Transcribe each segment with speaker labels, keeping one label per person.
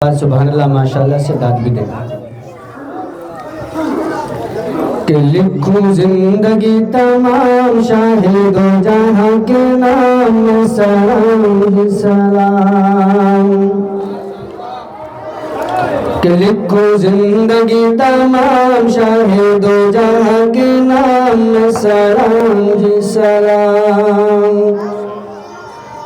Speaker 1: سبحان اللہ ماشاءاللہ سے داد بھی دیں کہ لکھوں زندگی تمام شاہد و جہاں کے نام میں سلام سلام کہ لکھوں زندگی تمام شاہد و جہاں کے نام میں سلام سلام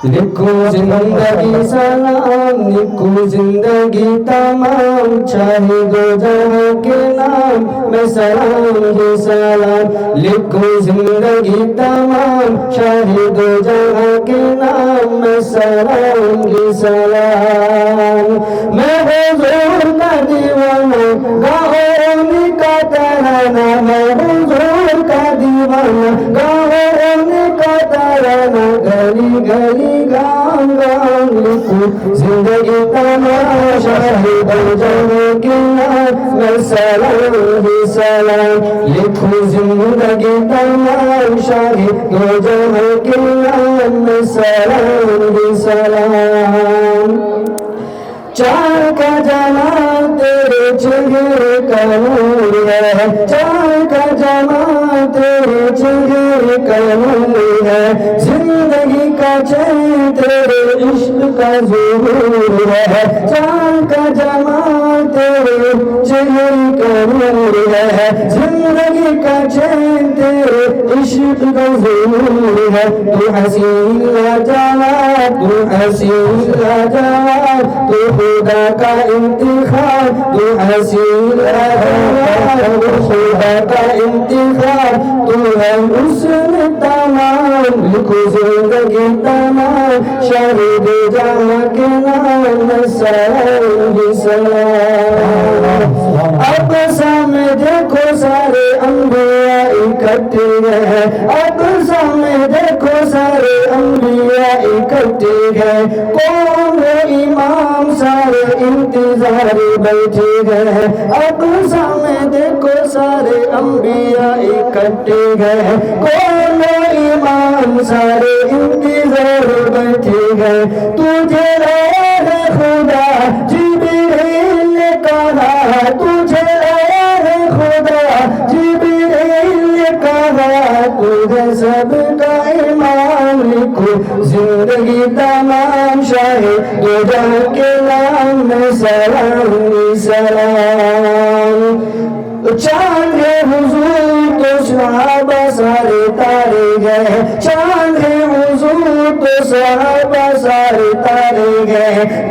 Speaker 1: لکھو زندگی سلام لکھو زندگی تمام شاہد و جہاں کے نام میں سلام ہی سلام لکھو زندگی تمام شاہد و جہاں کے نام میں سلام ہی سلام میں حضور کا دیوانہ گاؤں کا ترانہ میں حضور کا دیوانہ گاؤں کا ترانہ گلی گلی گام گام لکھو زندگی تمام شاہد و جہاں کے نام میں سلام ہی سلام لکھو زندگی تمام شاہد و جہاں کے نام میں سلام ہی سلام چار کا جمال تیرے چہرے کا نور ہے چار کا جمال تیرے چہرے کا نور ہے زندگی کا چین تیرے عشق کا ظہور ہے چار کا جمال تیرے چہرے کا نور ہے زندگی کا چین تیرے عشق کا ظہور ہے تو حسین لاجواب تو حسین لاجواب تو خدا کا انتخاب تو حسین لاجواب خدا کا انتخاب تو ہے حسن تمام لکھو زندگی تمام شاہد جہاں کے نام میں سلام ہی سلام اب سامنے دیکھو سارے انبیاء اکٹھے ہیں اب سامنے دیکھو سارے انبیاء اکٹھے ہیں قوم امام سارے انتظار بیٹھے گئے اب سامنے دیکھو سارے انبیاء اکٹھے گئے قوم امام سارے انتظار بیٹھے گئے تجھے ہے خدا جبریل نے کہا تجھے ہے خدا جبریل نے کہا تجھے سب کا امام لکھو زندگی تمام شاہد و جہاں کے نام میں سلام سلام چاند ہے حضور تو صحابہ سارے تارے گئے چاند ہے حضور تو صحابہ سارے تارے گئے